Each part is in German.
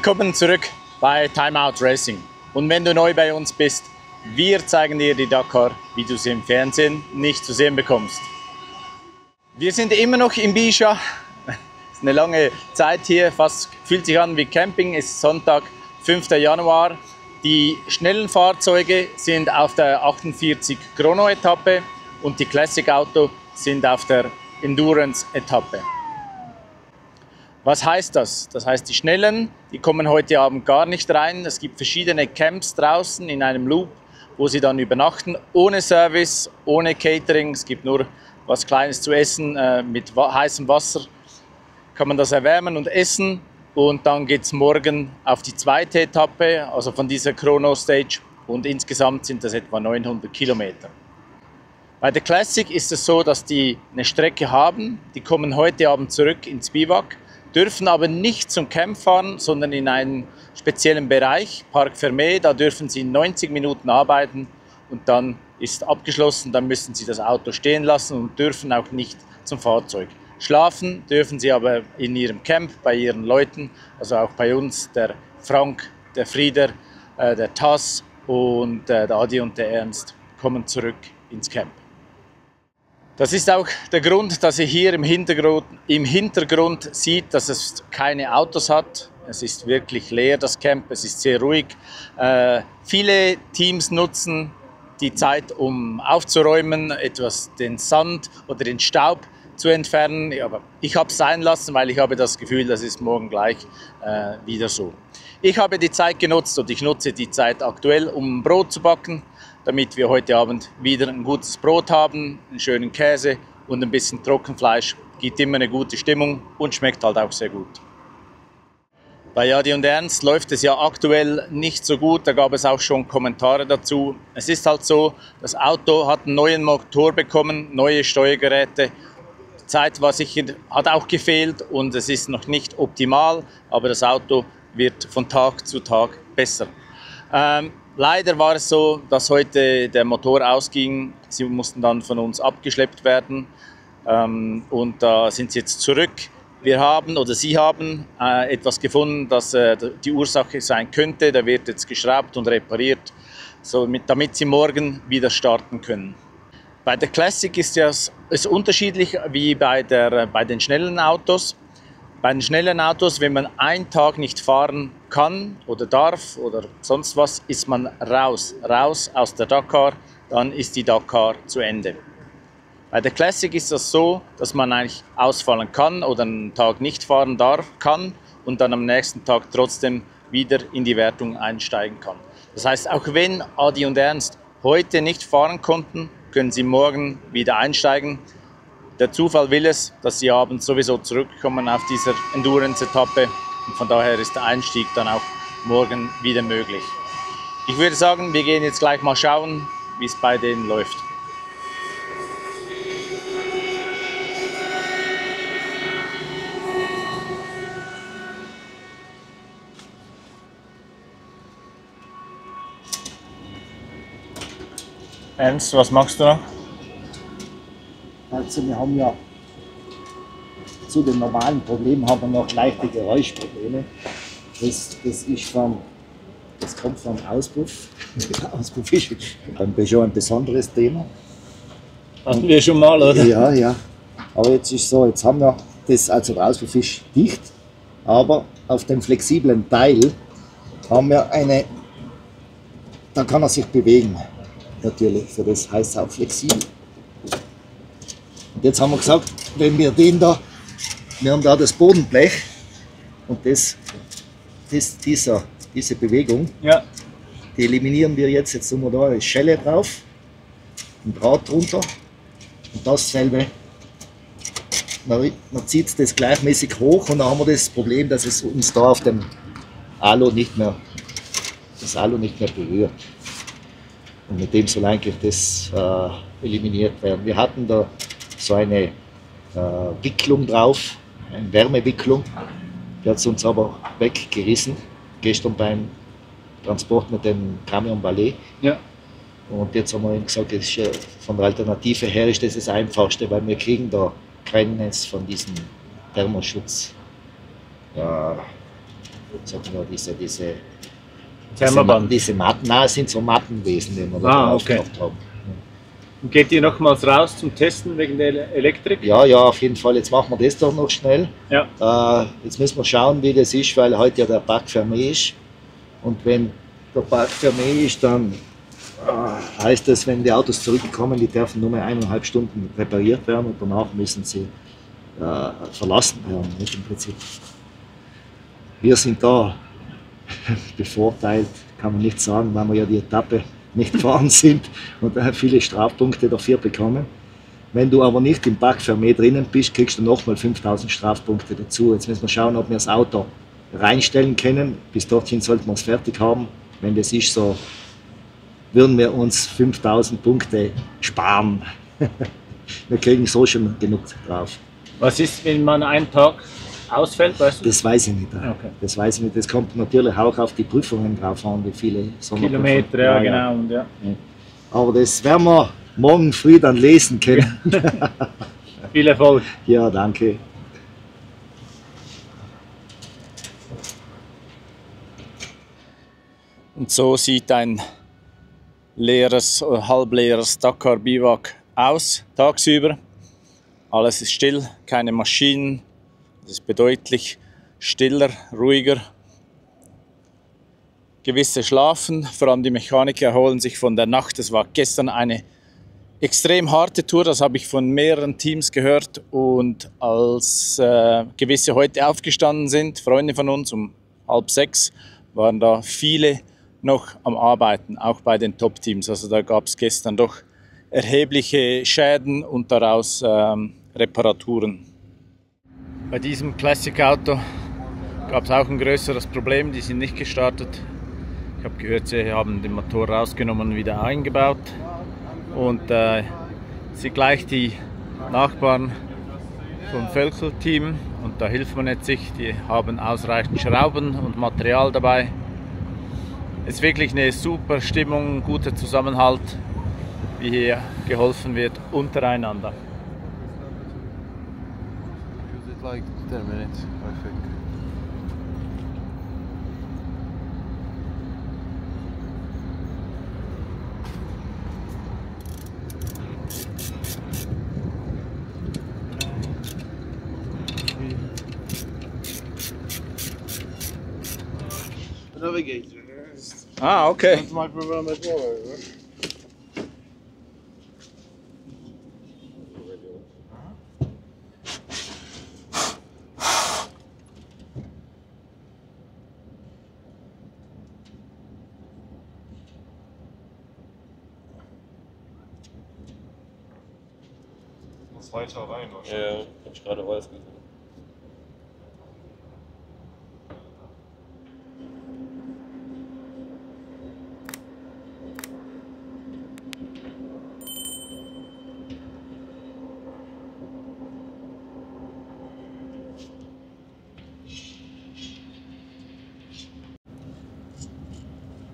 Willkommen zurück bei Timeout Racing. Und wenn du neu bei uns bist, wir zeigen dir die Dakar, wie du sie im Fernsehen nicht zu sehen bekommst. Wir sind immer noch in Bichat. Es ist eine lange Zeit hier, fast fühlt sich an wie Camping. Es ist Sonntag, 5. Januar. Die schnellen Fahrzeuge sind auf der 48 Chrono-Etappe und die Classic-Auto sind auf der Endurance-Etappe. Was heißt das? Das heißt, die Schnellen, die kommen heute Abend gar nicht rein. Es gibt verschiedene Camps draußen in einem Loop, wo sie dann übernachten, ohne Service, ohne Catering. Es gibt nur was Kleines zu essen, mit heißem Wasser kann man das erwärmen und essen. Und dann geht es morgen auf die zweite Etappe, also von dieser Chrono Stage. Und insgesamt sind das etwa 900 Kilometer. Bei der Classic ist es so, dass die eine Strecke haben. Die kommen heute Abend zurück ins Biwak, dürfen aber nicht zum Camp fahren, sondern in einen speziellen Bereich, Parc Fermé. Da dürfen sie 90 Minuten arbeiten und dann ist abgeschlossen. Dann müssen sie das Auto stehen lassen und dürfen auch nicht zum Fahrzeug. Schlafen dürfen sie aber in ihrem Camp, bei ihren Leuten, also auch bei uns, der Frank, der Frieder, der Tass und der Adi und der Ernst kommen zurück ins Camp. Das ist auch der Grund, dass ihr hier im Hintergrund sieht, dass es keine Autos hat. Es ist wirklich leer, das Camp, es ist sehr ruhig. Viele Teams nutzen die Zeit, um aufzuräumen, etwas den Sand oder den Staub zu entfernen. Aber ich habe es sein lassen, weil ich habe das Gefühl, das ist morgen gleich wieder so. Ich habe die Zeit genutzt und ich nutze die Zeit aktuell, um Brot zu backen, damit wir heute Abend wieder ein gutes Brot haben, einen schönen Käse und ein bisschen Trockenfleisch. Gibt immer eine gute Stimmung und schmeckt halt auch sehr gut. Bei Adi und Ernst läuft es ja aktuell nicht so gut, da gab es auch schon Kommentare dazu. Es ist halt so, das Auto hat einen neuen Motor bekommen, neue Steuergeräte. Die Zeit war sicher, hat auch gefehlt und es ist noch nicht optimal, aber das Auto wird von Tag zu Tag besser. Leider war es so, dass heute der Motor ausging. Sie mussten dann von uns abgeschleppt werden und da sind sie jetzt zurück. Wir haben oder Sie haben etwas gefunden, das die Ursache sein könnte. Der wird jetzt geschraubt und repariert, damit Sie morgen wieder starten können. Bei der Classic ist es unterschiedlich wie bei den schnellen Autos. Bei den schnellen Autos, wenn man einen Tag nicht fahren kann oder darf oder sonst was, ist man raus aus der Dakar, dann ist die Dakar zu Ende. Bei der Classic ist das so, dass man eigentlich ausfallen kann oder einen Tag nicht fahren kann und dann am nächsten Tag trotzdem wieder in die Wertung einsteigen kann. Das heißt, auch wenn Adi und Ernst heute nicht fahren konnten, können sie morgen wieder einsteigen. Der Zufall will es, dass sie abends sowieso zurückkommen auf dieser Endurance-Etappe und von daher ist der Einstieg dann auch morgen wieder möglich. Ich würde sagen, wir gehen jetzt gleich mal schauen, wie es bei denen läuft. Ernst, was machst du noch? Also wir haben ja zu den normalen Problemen haben wir noch leichte Geräuschprobleme. Das kommt vom Auspuff. Der Auspuff ist beim Peugeot ein besonderes Thema. Hatten wir schon mal, oder? Ja, ja. Aber jetzt ist so, jetzt haben wir das, also der Auspuff ist dicht, aber auf dem flexiblen Teil haben wir da kann er sich bewegen. Natürlich, für das heißt es auch flexibel. Und jetzt haben wir gesagt, wenn wir wir haben da das Bodenblech und diese Bewegung, ja, die eliminieren wir jetzt. Jetzt tun wir da eine Schelle drauf, ein Draht drunter und dasselbe. Man zieht das gleichmäßig hoch und dann haben wir das Problem, dass es uns da auf dem Alu nicht mehr berührt. Und mit dem soll eigentlich das eliminiert werden. Wir hatten da so eine Wicklung drauf, eine Wärmewicklung, die hat es uns aber weggerissen, gestern beim Transport mit dem Camion Ballet. Ja. Und jetzt haben wir ihm gesagt, von der Alternative her ist das Einfachste, weil wir kriegen da keines von diesen Thermoschutz sagen wir, Thermoband. diese Matten, nein, es sind so Mattenwesen, die wir da drauf Okay. gehabt haben. Und geht ihr nochmals raus zum Testen wegen der Elektrik? Ja, ja, auf jeden Fall. Jetzt machen wir das doch noch schnell. Ja. Jetzt müssen wir schauen, wie das ist, weil heute ja der Parc Fermé ist. Und wenn der Parc Fermé ist, dann heißt das, wenn die Autos zurückkommen, die dürfen nur mehr 1,5 Stunden repariert werden und danach müssen sie verlassen werden, nicht im Prinzip. Wir sind da bevorteilt, kann man nicht sagen, weil wir ja die Etappe nicht gefahren sind und viele Strafpunkte dafür bekommen. Wenn du aber nicht im Parc Fermé drinnen bist, kriegst du nochmal 5000 Strafpunkte dazu. Jetzt müssen wir schauen, ob wir das Auto reinstellen können. Bis dorthin sollten wir es fertig haben. Wenn das ist so, würden wir uns 5000 Punkte sparen. Wir kriegen so schon genug drauf. Was ist, wenn man einen Tag ausfällt, weißt du? Das weiß ich nicht. Okay. Das weiß ich nicht. Das kommt natürlich auch auf die Prüfungen drauf an, wie viele Sonderprüfungen. Kilometer, ja, genau. Und ja. Aber das werden wir morgen früh dann lesen können. Viel Erfolg. Ja, danke. Und so sieht ein leeres oder halbleeres Dakar Biwak aus, tagsüber. Alles ist still, keine Maschinen. Es ist bedeutlich stiller, ruhiger. Gewisse schlafen, vor allem die Mechaniker erholen sich von der Nacht. Es war gestern eine extrem harte Tour, das habe ich von mehreren Teams gehört. Und als gewisse heute aufgestanden sind, Freunde von uns, um 5:30, waren da viele noch am Arbeiten, auch bei den Top-Teams. Also da gab es gestern doch erhebliche Schäden und daraus Reparaturen. Bei diesem Classic-Auto gab es auch ein größeres Problem, die sind nicht gestartet. Ich habe gehört, sie haben den Motor rausgenommen und wieder eingebaut. Und sie gleich die Nachbarn vom Völkel-Team und da hilft man jetzt sich, die haben ausreichend Schrauben und Material dabei. Es ist wirklich eine super Stimmung, ein guter Zusammenhalt, wie hier geholfen wird untereinander. Like 10 minutes, I think. Navigator. Ah, okay. That's my program as well. Weiter rein, oder? Ja, hab ich gerade weiß gesehen.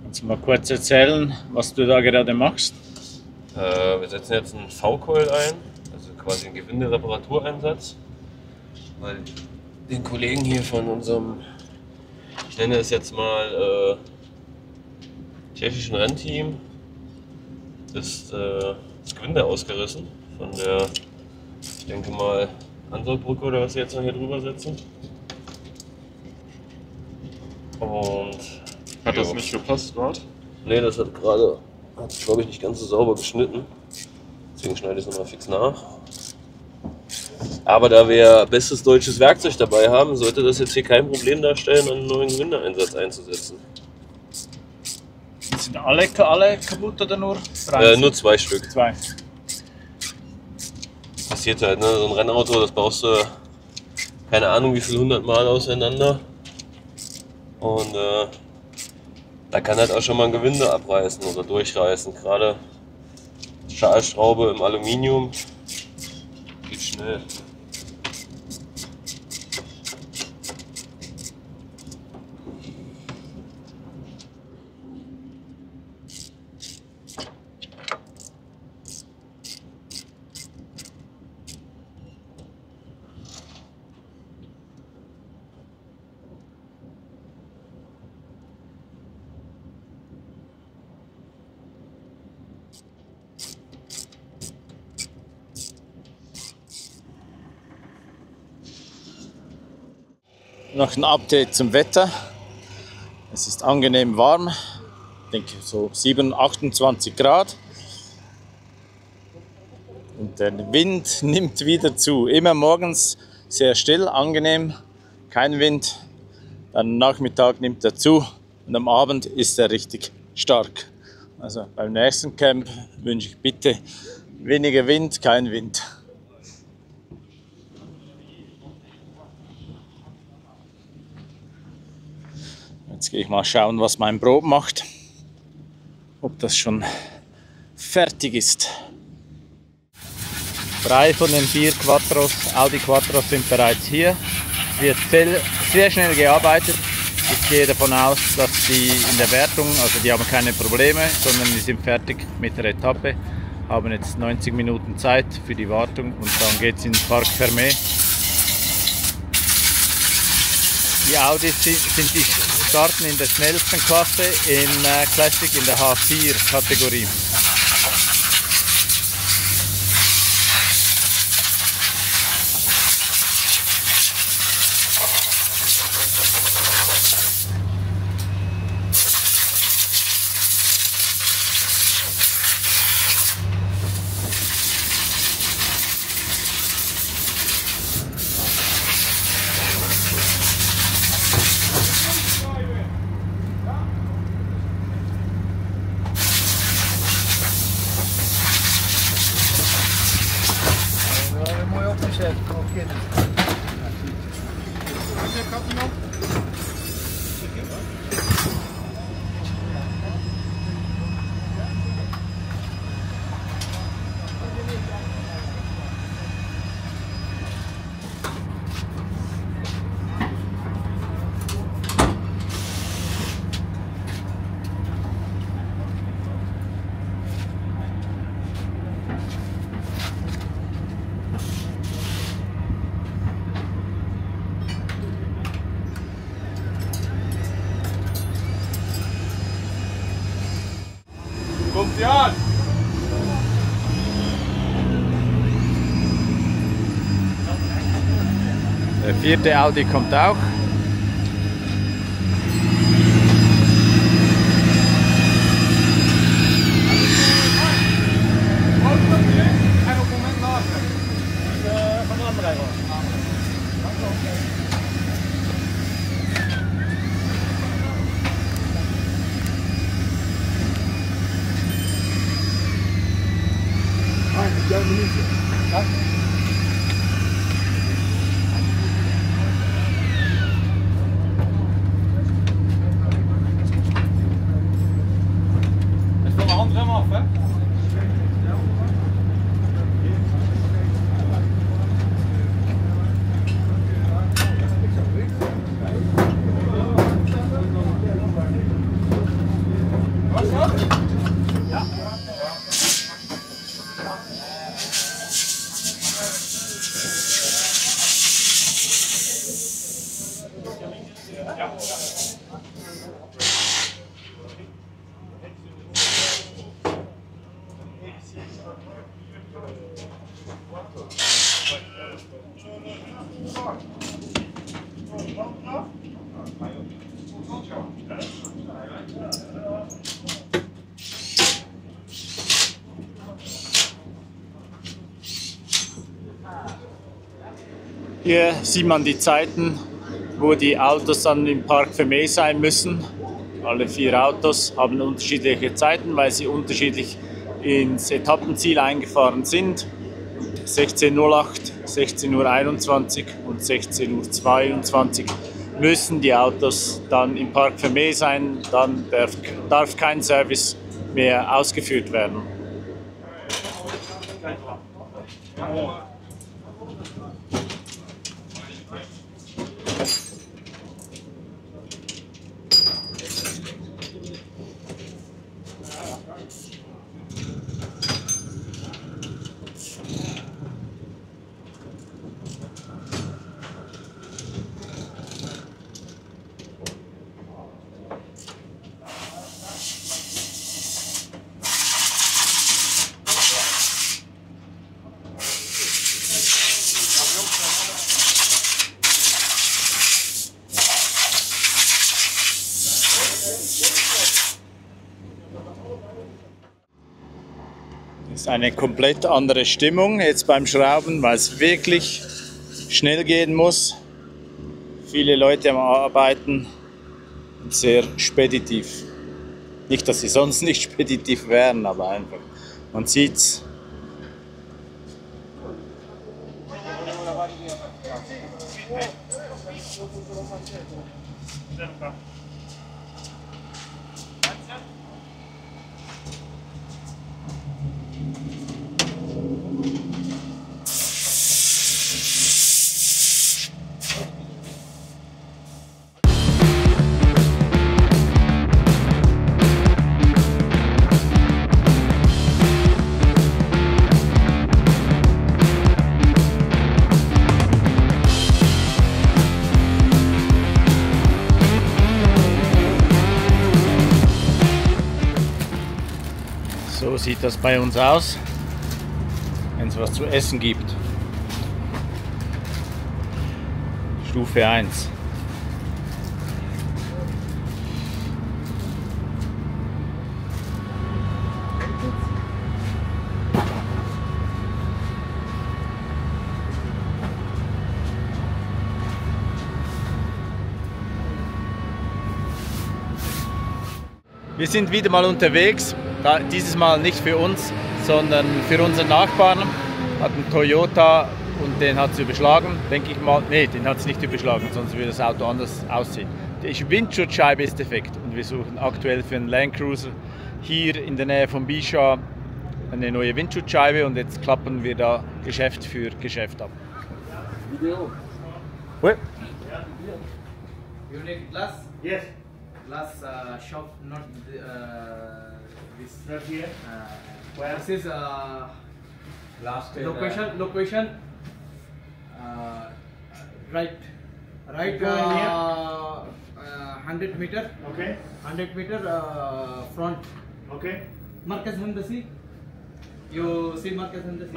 Kannst du mal kurz erzählen, was du da gerade machst? Wir setzen jetzt einen V-Coil ein, also quasi einen Gewinde-Reparatureinsatz. Weil den Kollegen hier von unserem, ich nenne es jetzt mal tschechischen Rennteam, ist das Gewinde ausgerissen von der, ich denke mal, Ansolbrücke oder was sie jetzt noch hier drüber setzen. Und Hat das nicht gepasst gerade? nee, das hat gerade, glaube ich, nicht ganz so sauber geschnitten. Deswegen schneide ich es nochmal fix nach. Aber da wir bestes deutsches Werkzeug dabei haben, sollte das jetzt hier kein Problem darstellen, einen neuen Gewindeeinsatz einzusetzen. Sind alle kaputt oder nur? Nur 2 Stück. 2. Passiert halt, ne? So ein Rennauto, das baust du keine Ahnung wie viel 100 Mal auseinander. Und da kann halt auch schon mal ein Gewinde abreißen oder durchreißen. Gerade Stahlschraube im Aluminium geht schnell. Noch ein Update zum Wetter. Es ist angenehm warm, ich denke so 28 Grad. Und der Wind nimmt wieder zu. Immer morgens sehr still, angenehm, kein Wind. Dann am Nachmittag nimmt er zu und am Abend ist er richtig stark. Also beim nächsten Camp wünsche ich bitte weniger Wind, kein Wind. Jetzt gehe ich mal schauen, was mein Brot macht. Ob das schon fertig ist. 3 von den 4 Quattros, Audi Quattros sind bereits hier. Es wird sehr schnell gearbeitet. Ich gehe davon aus, dass die in der Wertung, also die haben keine Probleme, sondern die sind fertig mit der Etappe. Haben jetzt 90 Minuten Zeit für die Wartung und dann geht es in den Parc Fermé. Die Audis starten in der schnellsten Klasse in Classic in der H4 Kategorie. Kommt sie an! Der 4. Audi kommt auch. Hier sieht man die Zeiten, wo die Autos dann im Parc Fermé sein müssen. Alle 4 Autos haben unterschiedliche Zeiten, weil sie unterschiedlich ins Etappenziel eingefahren sind. 16:08, 16:21 und 16:22 müssen die Autos dann im Parc Fermé sein, dann darf kein Service mehr ausgeführt werden. Das ist eine komplett andere Stimmung jetzt beim Schrauben, weil es wirklich schnell gehen muss. Viele Leute am Arbeiten, sehr speditiv. Nicht, dass sie sonst nicht speditiv wären, aber einfach, man sieht's. So sieht das bei uns aus, wenn es was zu essen gibt. Stufe 1. Wir sind wieder mal unterwegs, dieses Mal nicht für uns, sondern für unseren Nachbarn. Hat einen Toyota und den hat es überschlagen, denke ich mal. Ne, den hat es nicht überschlagen, sonst würde das Auto anders aussehen. Die Windschutzscheibe ist defekt und wir suchen aktuell für einen Land Cruiser hier in der Nähe von Bichat eine neue Windschutzscheibe und jetzt klappen wir da Geschäft für Geschäft ab. Video. Oui. You need glass? Yes. Glass shop, not this. Not here. Where? This is Last location. Right. 100 meter. Okay. 100 meter front. Okay. Markaz Handasi. You see Markaz Handasi?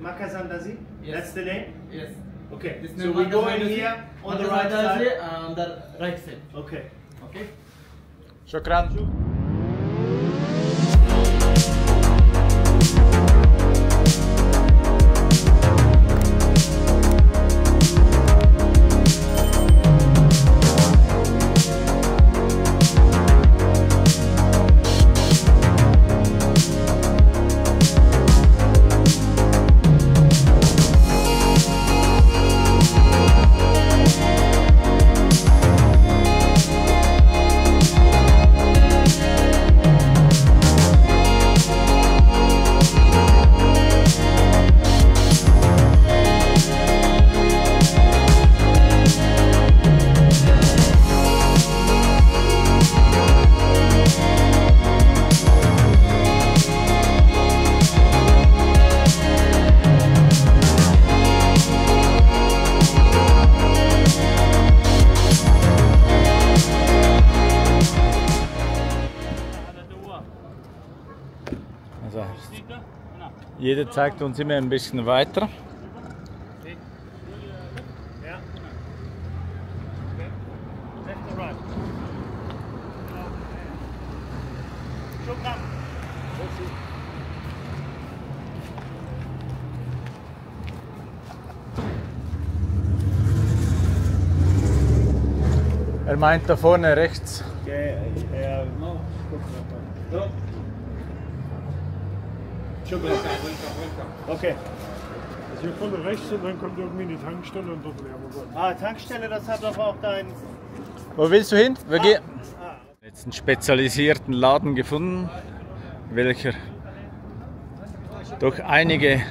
Markaz Andazi? Yes. That's the name? Yes. Okay. This So name we Markaz go in Handasi, here on the Markaz right Handasi, side. on the right side. Okay. Okay. Shukran. Also, jeder zeigt uns immer ein bisschen weiter. Er meint da vorne rechts. Okay. Also hier vorne rechts und dann kommt irgendwie die Tankstelle und dort leeren wir dort. Ah, Tankstelle, das hat doch auch dein... Wo willst du hin? Wir gehen. Jetzt einen spezialisierten Laden gefunden, welcher doch einige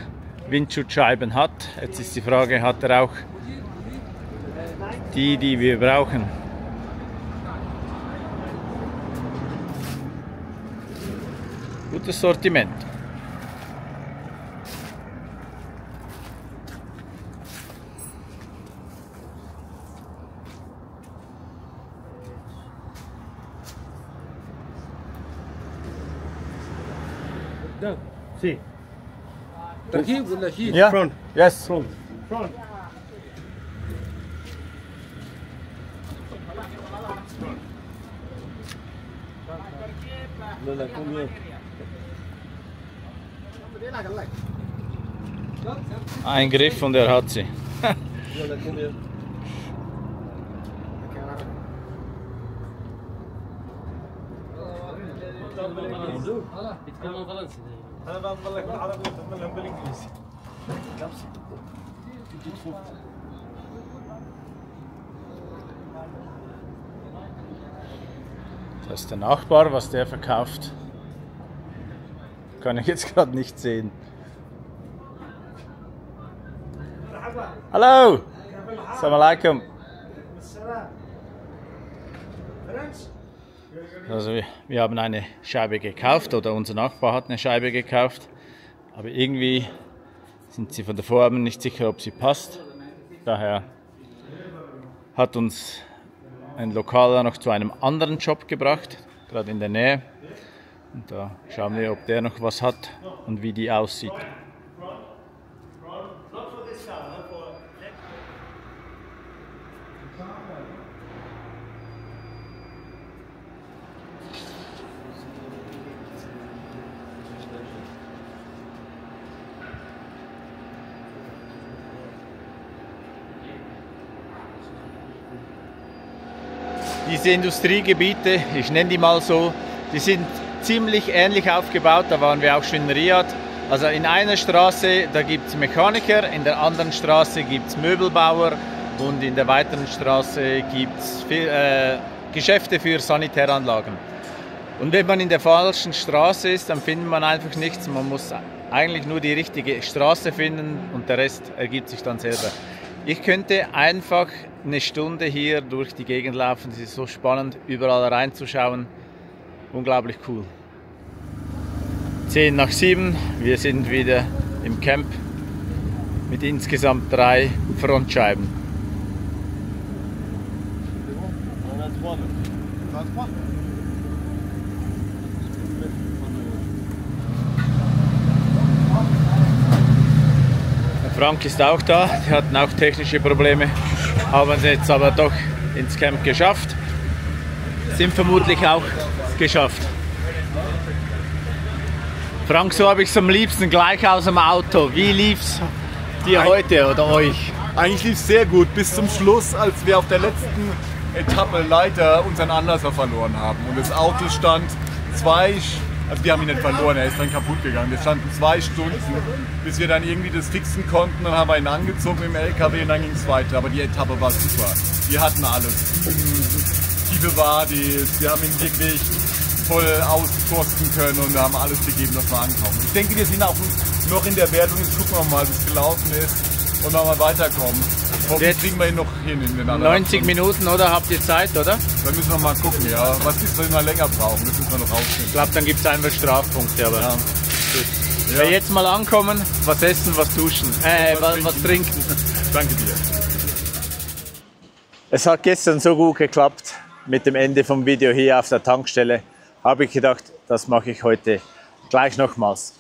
Windschutzscheiben hat. Jetzt ist die Frage, hat er auch die wir brauchen? Gutes Sortiment. Sí. تركيب ولا شيء؟ Ja? Front. Yes. Front. لا لا كم يوم؟ Ein Griff und er hat sie. Das ist der Nachbar, was der verkauft. Kann ich jetzt gerade nicht sehen. Hallo! Assalamu alaikum. Also wir haben eine Scheibe gekauft oder unser Nachbar hat eine Scheibe gekauft, aber irgendwie sind sie von der Form nicht sicher, ob sie passt. Daher hat uns ein Lokaler noch zu einem anderen Job gebracht, gerade in der Nähe. Und da schauen wir, ob der noch was hat und wie die aussieht. Diese Industriegebiete, ich nenne die mal so, die sind ziemlich ähnlich aufgebaut, da waren wir auch schon in Riyadh. Also in einer Straße, da gibt es Mechaniker, in der anderen Straße gibt es Möbelbauer und in der weiteren Straße gibt es Geschäfte für Sanitäranlagen. Und wenn man in der falschen Straße ist, dann findet man einfach nichts. Man muss eigentlich nur die richtige Straße finden und der Rest ergibt sich dann selber. Ich könnte einfach eine Stunde hier durch die Gegend laufen. Es ist so spannend, überall reinzuschauen. Unglaublich cool. 10 nach 7, wir sind wieder im Camp mit insgesamt 3 Frontscheiben. Frank ist auch da, die hatten auch technische Probleme, haben es jetzt aber doch ins Camp geschafft, sind vermutlich auch geschafft. Frank, so habe ich es am liebsten gleich aus dem Auto. Wie lief es dir heute oder euch? Eigentlich lief es sehr gut, bis zum Schluss, als wir auf der letzten Etappe leider unseren Anlasser verloren haben. Und das Auto stand also wir haben ihn nicht verloren, er ist dann kaputt gegangen. Wir standen 2 Stunden, bis wir dann irgendwie das fixen konnten. Dann haben wir ihn angezogen im LKW und dann ging es weiter. Aber die Etappe war super. Wir hatten alles. Tiefe Wadis, wir haben ihn wirklich voll auskosten können und haben alles gegeben, dass wir ankommen. Ich denke, wir sind auch noch in der Wertung. Jetzt gucken wir mal, wie es gelaufen ist und nochmal weiterkommen. Hoffentlich kriegen wir ihn noch hin in den anderen 90 Minuten, oder? Habt ihr Zeit, oder? Dann müssen wir mal gucken, ja. Was ist, wenn wir länger brauchen? Das müssen wir noch rausfinden. Ich glaube, dann gibt es einfach Strafpunkte. Aber ja. Ja. Jetzt mal ankommen, was essen, was duschen, was trinken. Danke dir. Es hat gestern so gut geklappt mit dem Ende vom Video hier auf der Tankstelle. Habe ich gedacht, das mache ich heute gleich nochmals.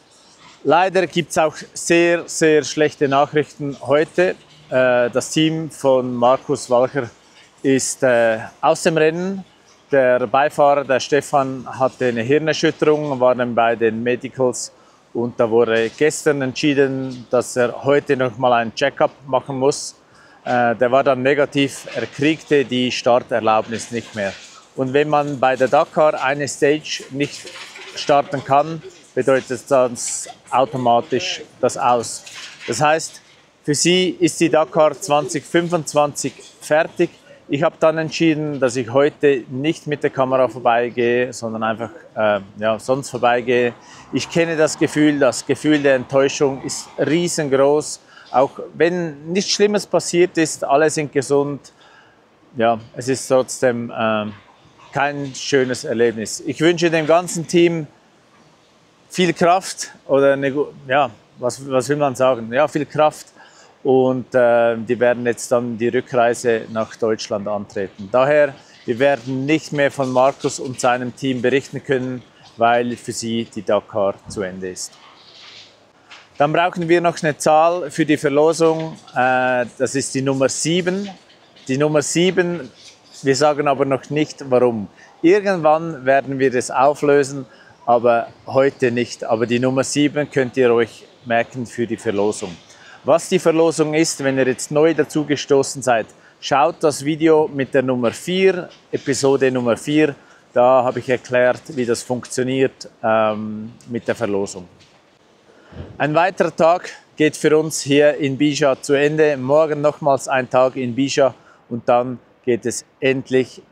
Leider gibt es auch sehr, sehr schlechte Nachrichten heute. Das Team von Markus Walcher ist aus dem Rennen. Der Beifahrer, der Stefan, hatte eine Hirnerschütterung, war dann bei den Medicals und da wurde gestern entschieden, dass er heute noch mal einen Check-up machen muss. Der war dann negativ, er kriegte die Starterlaubnis nicht mehr. Und wenn man bei der Dakar eine Stage nicht starten kann, bedeutet das automatisch das Aus. Das heißt, für sie ist die Dakar 2025 fertig. Ich habe dann entschieden, dass ich heute nicht mit der Kamera vorbeigehe, sondern einfach sonst vorbeigehe. Ich kenne das Gefühl der Enttäuschung ist riesengroß. Auch wenn nichts Schlimmes passiert ist, alle sind gesund. Ja, es ist trotzdem kein schönes Erlebnis. Ich wünsche dem ganzen Team viel Kraft oder was will man sagen? Ja, viel Kraft. Und die werden jetzt dann die Rückreise nach Deutschland antreten. Daher, wir werden nicht mehr von Markus und seinem Team berichten können, weil für sie die Dakar zu Ende ist. Dann brauchen wir noch eine Zahl für die Verlosung. Das ist die Nummer 7. Die Nummer 7, wir sagen aber noch nicht warum. Irgendwann werden wir das auflösen, aber heute nicht. Aber die Nummer 7 könnt ihr euch merken für die Verlosung. Was die Verlosung ist, wenn ihr jetzt neu dazu gestoßen seid, schaut das Video mit der Nummer 4, Episode Nummer 4. Da habe ich erklärt, wie das funktioniert mit der Verlosung. Ein weiterer Tag geht für uns hier in Bija zu Ende. Morgen nochmals ein Tag in Bija und dann geht es endlich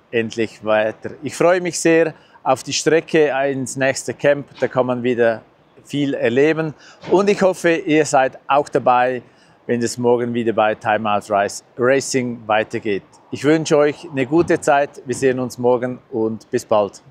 weiter. Ich freue mich sehr auf die Strecke ins nächste Camp. Da kann man wieder viel erleben. Und ich hoffe, ihr seid auch dabei, wenn es morgen wieder bei Time Out Racing weitergeht. Ich wünsche euch eine gute Zeit. Wir sehen uns morgen und bis bald.